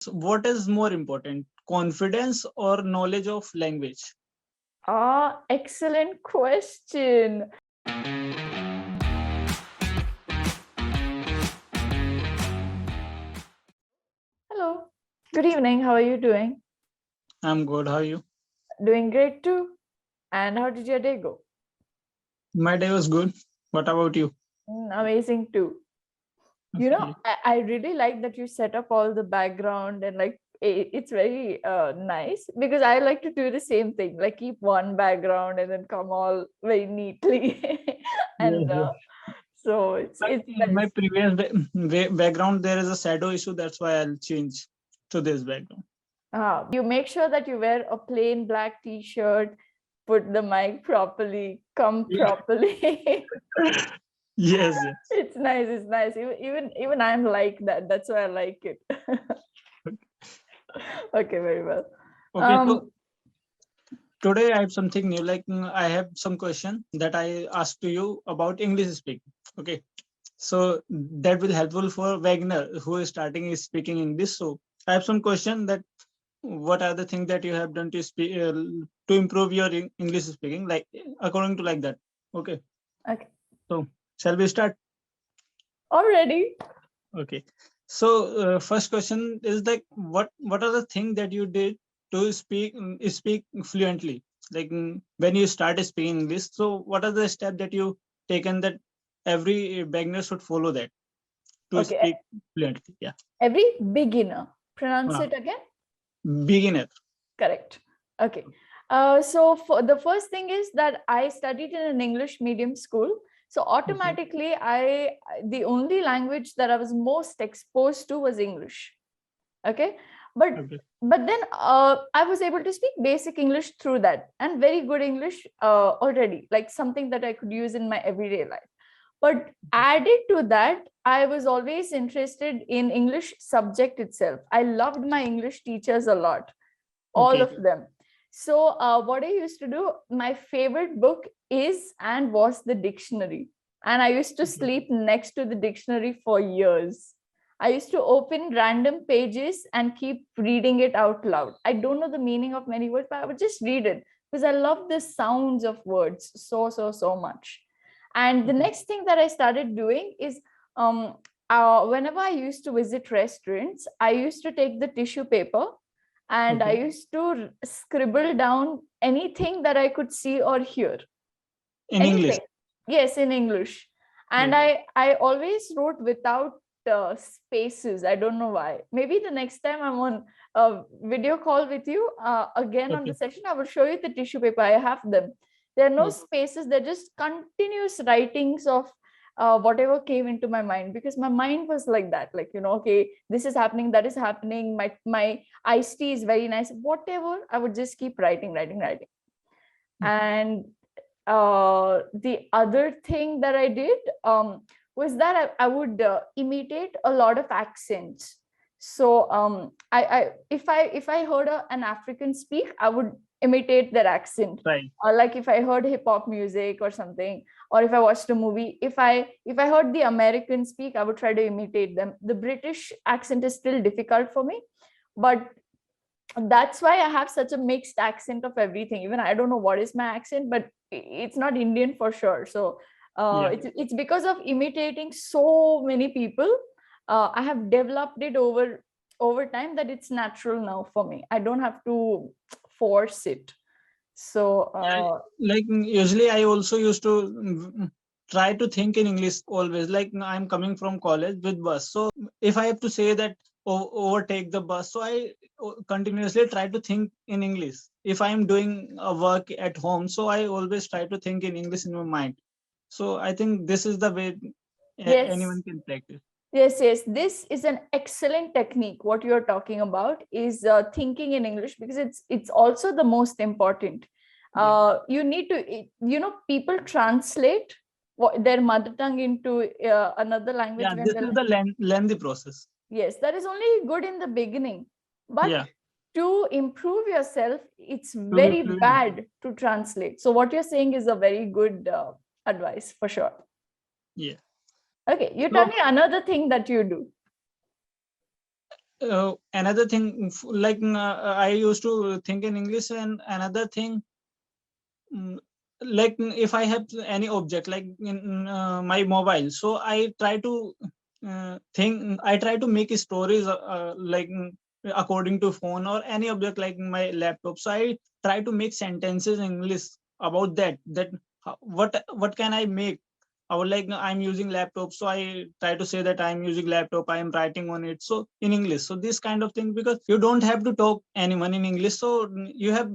So what is more important, confidence or knowledge of language? Excellent question. Hello. Good evening. How are you doing? I'm good. How are you? Doing great too. And how did your day go? My day was good. What about you? Amazing too. You know, Okay. I really like that you set up all the background and like it's very nice because I like to do the same thing, like keep one background and then come all very neatly. Yes, and yes. so But it's in my nice. previous background, there is a shadow issue. That's why I'll change to this background. You make sure that you wear a plain black t-shirt, put the mic properly, come Yeah. properly. Yes, yes. It's nice. It's nice. Even I'm like that. That's why I like it. Okay, very well. Okay, so Um, today I have something new. Like I have some question that I asked to you about English speaking. Okay, so that will helpful for Wagner who is starting is speaking English. So I have some question that what are the things that you have done to speak to improve your English speaking, like according to like that. Okay, okay. so shall we start? Already. Okay, so first question is like what are the things that you did to speak fluently, like when you start speaking English, so what are the steps that you taken that every beginner should follow that to Okay. speak fluently? Yeah. Every beginner. Pronounce uh, it again. Beginner. Correct. Okay. So for the first thing is that I studied in an English medium school. So Okay. automatically, the only language that I was most exposed to was English. Okay, but Okay. then I was able to speak basic English through that, and very good English already, like something that I could use in my everyday life. But added to that, I was always interested in English subject itself. I loved my English teachers a lot, all Okay. of them. So what I used to do, my favorite book is and was the dictionary, and I used to Okay. sleep next to the dictionary for years. I used to open random pages and keep reading it out loud. I don't know the meaning of many words, but I would just read it because I love the sounds of words so much. And the Okay. next thing that I started doing is um, whenever I used to visit restaurants, I used to take the tissue paper and I Okay. used to scribble down anything that I could see or hear. In English. Anything. Yes, in English. And Okay. I always wrote without spaces. I don't know why. Maybe the next time I'm on a video call with you again on the Okay. session, I will show you the tissue paper. I have them. There are no Okay. spaces. They're just continuous writings of whatever came into my mind, because my mind was like that, like, okay, this is happening, that is happening, my iced tea is very nice, whatever, I would just keep writing. And the other thing that I did was that I would imitate a lot of accents. So if I heard an African speak, I would imitate their accent. Right. Or like if I heard hip hop music or something, or if I watched a movie, if I heard the American speak, I would try to imitate them. The British accent is still difficult for me, but that's why I have such a mixed accent of everything. Even I don't know what is my accent, but it's not Indian for sure. So Yeah. it's because of imitating so many people. I have developed it over time that it's natural now for me. I don't have to force it. So Yeah, like usually I also used to try to think in English always. Like I'm coming from college with bus, so if I have to say that overtake the bus, so I continuously try to think in English. If I am doing a work at home, so I always try to think in English in my mind. So I think this is the way yes. anyone can practice. Yes, this is an excellent technique. What you're talking about is thinking in English, because it's also the most important. Yeah, You need to, people translate their mother tongue into another language yeah. when This they're is like, the lengthy process. yes, that is only good in the beginning. Yeah, But to improve yourself, it's to be very fluent. bad to translate. So what you're saying is a very good advice for sure. Yeah. Okay, you tell So me another thing that you do. another thing, like I used to think in English, and another thing, mm, like if I have any object like in my mobile, so I try to I try to make stories like according to phone or any object like my laptop. So I try to make sentences in English about that what can I make. I would like I'm using laptop, so I try to say that I'm using laptop, I am writing on it, so in English. So this kind of thing, because you don't have to talk anyone in English, so you have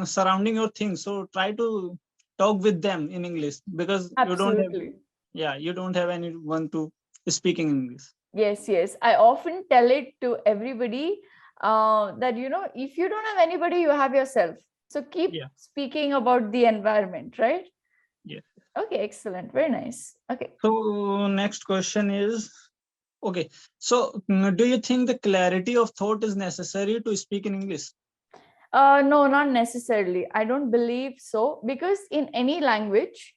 surrounding your things, so try to talk with them in English, because you don't have, Absolutely. yeah, you don't have anyone to speaking English. Yes, yes. I often tell it to everybody that, you know, if you don't have anybody, you have yourself. So keep Yeah. speaking about the environment, right? Yeah. Okay, excellent. Very nice. Okay. So next question is, okay, so do you think the clarity of thought is necessary to speak in English? No, not necessarily. I don't believe so, because in any language,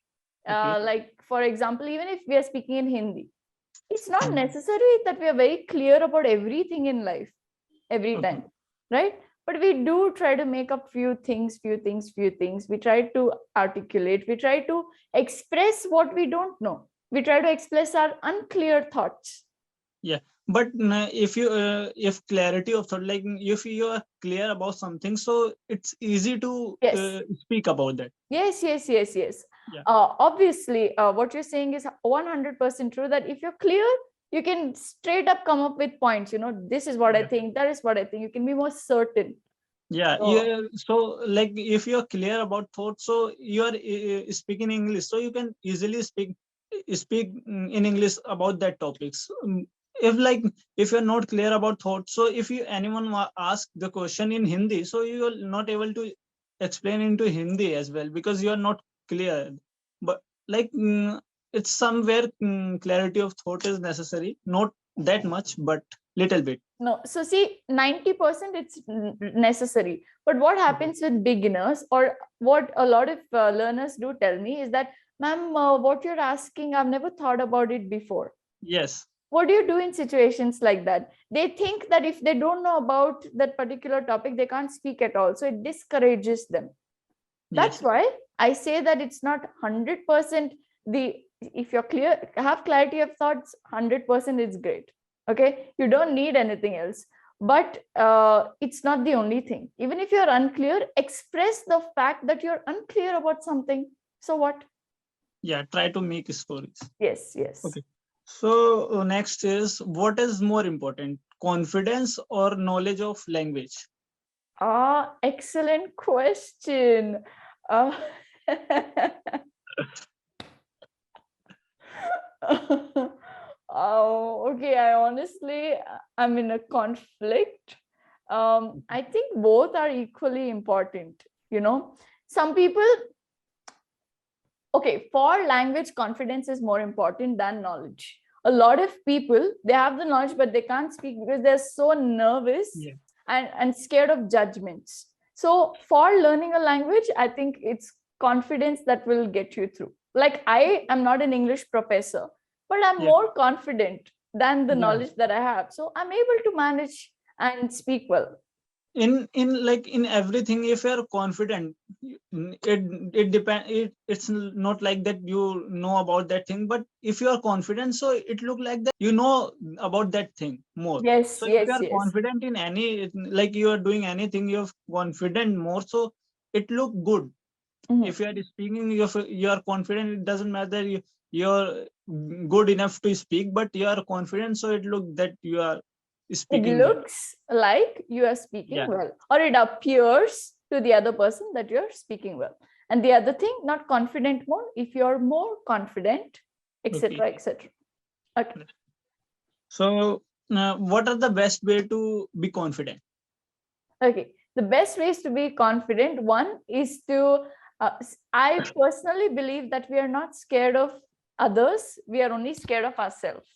Okay. like for example, even if we are speaking in Hindi, it's not Mhm. necessary that we are very clear about everything in life every Okay. time, right? But we do try to make up few things. We try to articulate, we try to express what we don't know, we try to express our unclear thoughts. Yeah, but if you if clarity of thought, like if you are clear about something, so it's easy to Yes, speak about that. yes. Yeah. Obviously, what you're saying is 100% true, that if you're clear, you can straight up come up with points, you know, this is what I Yeah. think, that is what I think, you can be more certain. Yeah, So yeah. So like if you're clear about thoughts, so you are speaking English, so you can easily speak in English about that topics. If like if you're not clear about thoughts, so if you anyone ask the question in Hindi, so you are not able to explain into Hindi as well, because you are not clear. But like it's somewhere clarity of thought is necessary, not that much, but little bit. no, so see, 90% it's necessary. But what happens with beginners, or what a lot of learners do tell me, is that, ma'am, what you're asking, I've never thought about it before. Yes. What do you do in situations like that? They think that if they don't know about that particular topic, they can't speak at all. So it discourages them. Yes. That's why I say that it's not 100% the, if you're clear, have clarity of thoughts, 100% is great. Okay, you don't need anything else. But it's not the only thing. Even if you're unclear, express the fact that you're unclear about something. So what? Yeah, try to make stories. Yes, yes. Okay. So next is, what is more important, confidence or knowledge of language? Excellent question. Uh, oh, okay. I'm in a conflict. I think both are equally important. You know, some people, okay, for language, confidence is more important than knowledge. A lot of people, they have the knowledge, but they can't speak because they're so nervous Yeah. and scared of judgments. So for learning a language, I think it's confidence that will get you through. Like, I am not an English professor, but I'm Yeah. more confident than the Yeah. knowledge that I have. So I'm able to manage and speak well. In like in everything, if you're confident, it depend it's not like that you know about that thing, but if you are confident, so it look like that you know about that thing more. Yes, So if you yes, are yes. confident in any, like you are doing anything, you're confident more, so it look good. Mhm. If you are speaking, you are confident, it doesn't matter you're good enough to speak, but you are confident, so it look that you are It speaking well. looks like you are speaking Yeah. well, or it appears to the other person that you're speaking well. And the other thing, not confident more, if you're more confident, Okay. etc., etc. Okay. So what are the best way to be confident? Okay. The best ways to be confident, one is to, I personally believe that we are not scared of others, we are only scared of ourselves.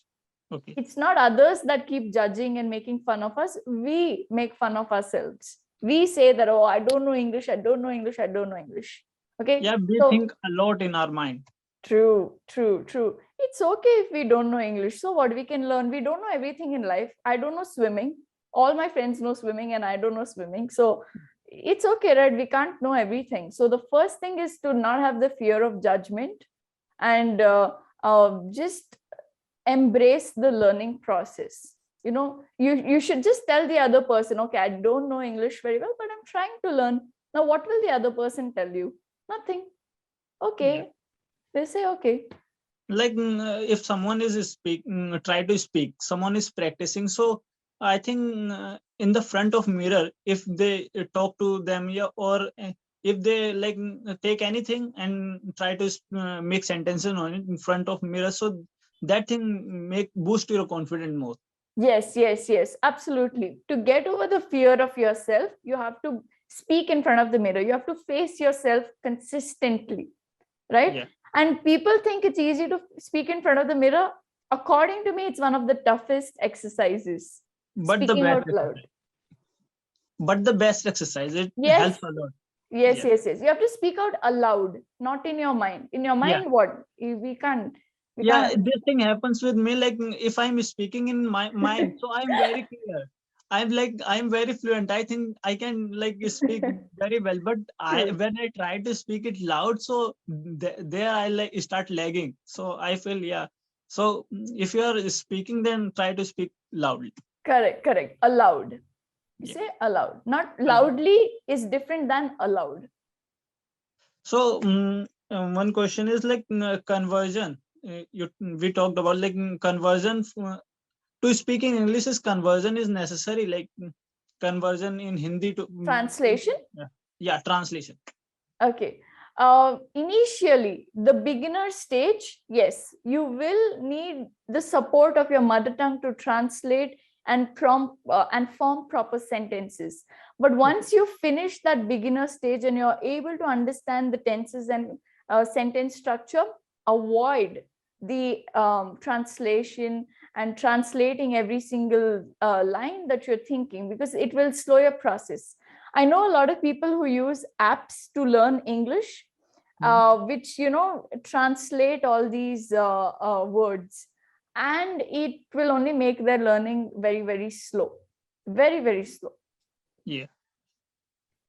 Okay. It's not others that keep judging and making fun of us. We make fun of ourselves. We say that, oh, I don't know English, I don't know English, I don't know English. Okay. Yeah, we So think a lot in our mind. True, true, true. It's okay if we don't know English. So what we can learn? We don't know everything in life. I don't know swimming. All my friends know swimming and I don't know swimming. So it's okay, right? We can't know everything. So the first thing is to not have the fear of judgment and just embrace the learning process. You should just tell the other person, okay, I don't know English very well, but I'm trying to learn. Now, what will the other person tell you? Nothing. Okay. Yeah. They say, okay. Like if someone is speaking, try to speak, someone is practicing, so I think in the front of mirror, if they talk to them, yeah, or if they like take anything and try to make sentences on it in front of mirror, so that thing make boost your confidence more. Yes, yes, yes, absolutely. To get over the fear of yourself, you have to speak in front of the mirror. You have to face yourself consistently, right? Yeah. And people think it's easy to speak in front of the mirror. According to me, it's one of the toughest exercises. But the Speaking best out loud. but the best exercise, it Yes. helps a lot. Yes, Yeah. yes, yes. You have to speak out aloud, not in your mind. In your mind, Yeah. what? We can't. Yeah, this thing happens with me, like if I'm speaking in my mind, so I'm very clear, I'm very fluent, I think I can like speak very well, but True. when I try to speak it loud, so there I like start lagging, so I feel, yeah, so if you are speaking, then try to speak loudly. Correct, correct. Aloud. You Yeah. say aloud. Not Aloud. loudly is different than aloud. So one question is like conversion. We talked about like conversion to speaking English, is conversion is necessary, like conversion in Hindi to Translation? yeah, translation. Okay. Initially, the beginner stage, yes, you will need the support of your mother tongue to translate and form proper sentences. But once you finish that beginner stage and you're able to understand the tenses and sentence structure, avoid the translation and translating every single line that you're thinking, because it will slow your process. I know a lot of people who use apps to learn English, which translate all these words, and it will only make their learning very, very slow, very, very slow. Yeah.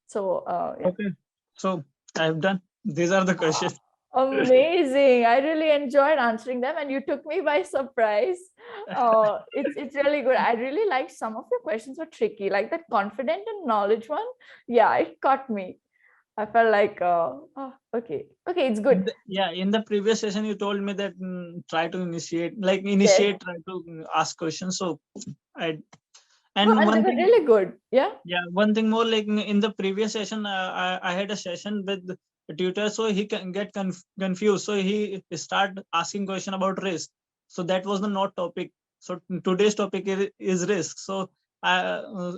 So yeah. Okay. So I've done. These are the questions. Amazing. I really enjoyed answering them and you took me by surprise. It's really good. I really liked some of your questions were tricky, like that confident and knowledge one. Yeah, it caught me. I felt like, okay, it's good. Yeah, in the previous session, you told me that try to initiate, Yes. try to ask questions. So I, No, and and they one were thing, really good. Yeah. yeah, one thing more, like in the previous session, I had a session with the tutor, so he can get confused. So he start asking question about risk. So that was the not topic. So today's topic is risk. So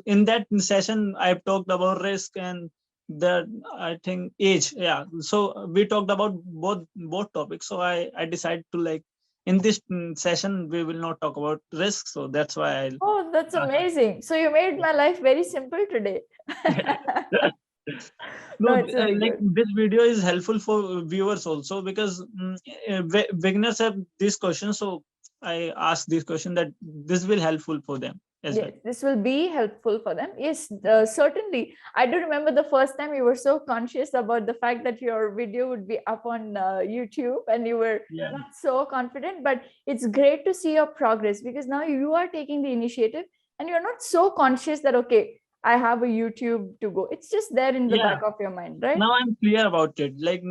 in that session, I've talked about risk and the, I think, age. Yeah. So we talked about both topics. So I decided to like in this session we will not talk about risk. So that's why I'll. Oh, that's amazing. So you made my life very simple today. No, No, it's really like good. this video is helpful for viewers also, because beginners have these questions, so I ask this question that this will helpful for them as well. Yes, this will be helpful for them. Yes, certainly. I do remember the first time you were so conscious about the fact that your video would be up on YouTube and you were Yeah. not so confident, but it's great to see your progress because now you are taking the initiative and you're not so conscious that, okay, I have a YouTube to go. It's just there in the Yeah. back of your mind, right? Now I'm clear about it. Like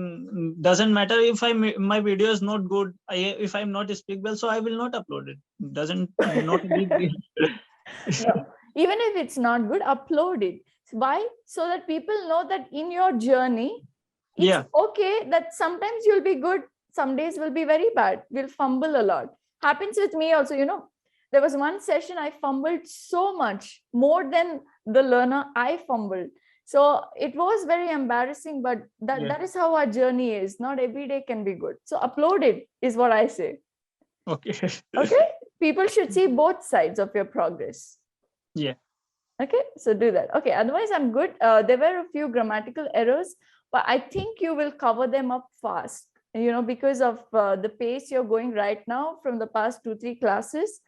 doesn't matter if my video is not good. If I'm not speak well, so I will not upload it. Doesn't not a big deal. No, even if it's not good, upload it. Why? So that people know that in your journey, it's Yeah. okay that sometimes you'll be good, some days will be very bad. We'll fumble a lot. Happens with me also, there was one session I fumbled so much, more than the learner I fumbled. So it was very embarrassing, but that is how our journey is. Not every day can be good. So upload it is what I say. Okay. Okay. People should see both sides of your progress. Yeah. Okay, so do that. Okay, otherwise I'm good. There were a few grammatical errors, but I think you will cover them up fast. because of the pace you're going right now from the past 2-3 classes.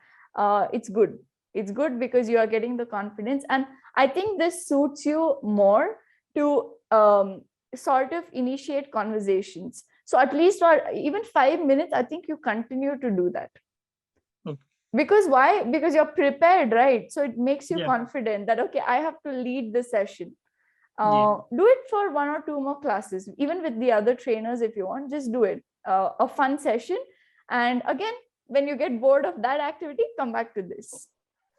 It's good. It's good because you are getting the confidence, and I think this suits you more to sort of initiate conversations. So at least for even 5 minutes, I think you continue to do that. Okay. Because why? Because you're prepared, right? So it makes you Yeah. confident that, okay, I have to lead the session. Yeah. Do it for 1 or 2 more classes, even with the other trainers if you want. Just do it, a fun session, and again, when you get bored of that activity, come back to this.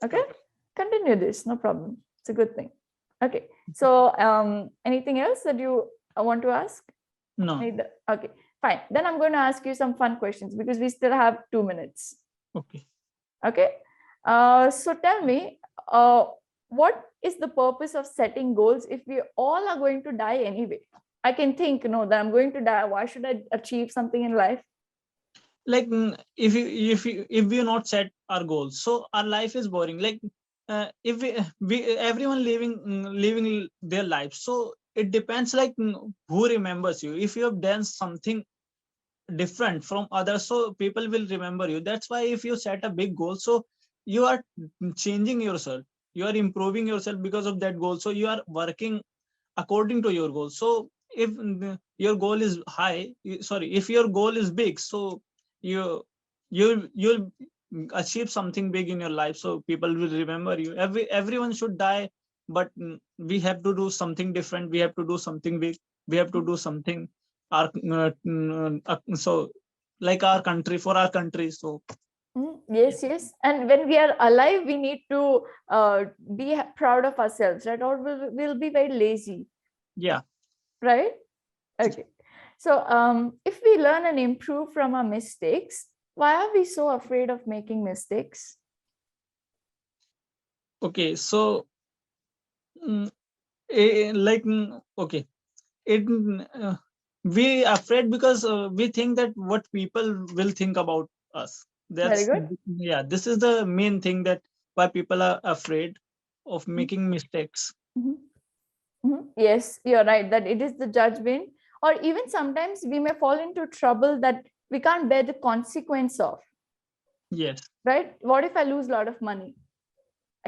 Okay, continue this, no problem. It's a good thing. Okay, so anything else that you want to ask? No. Okay, fine, then I'm going to ask you some fun questions because we still have 2 minutes. Okay. Okay, so tell me, what is the purpose of setting goals if we all are going to die anyway? I can think, that I'm going to die. Why should I achieve something in life? Like if we not set our goals, so our life is boring. Like if we everyone living their life, so it depends like who remembers you. If you have done something different from others, so people will remember you. That's why if you set a big goal, so you are changing yourself, you are improving yourself because of that goal, so you are working according to your goal. So if your goal is high, if your goal is big, so you'll achieve something big in your life, so people will remember you. Everyone should die, but we have to do something different, we have to do something big, we have to do something our so like our country, for our country. So yes, and when we are alive, we need to be proud of ourselves, right? Or we'll be very lazy. Yeah. Right. Okay, so if we learn and improve from our mistakes, why are we so afraid of making mistakes? Okay, so okay, we afraid because we think that what people will think about us. Very That's good. Yeah, this is the main thing, that why people are afraid of making mistakes. Yes, you're right, that it is the judgment, or even sometimes we may fall into trouble that we can't bear the consequence of. Yes. Right? What if I lose a lot of money?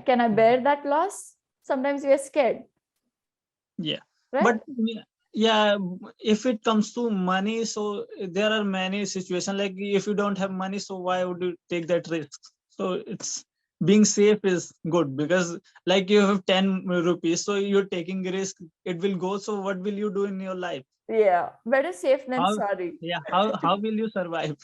Can I bear that loss? Sometimes we are scared. Yeah. Right? But yeah, if it comes to money, so there are many situations, like if you don't have money, so why would you take that risk? So it's being safe is good, because like you have 10 rupees, so you're taking risk, it will go, so what will you do in your life? Yeah, better safe than How sorry. how will you survive?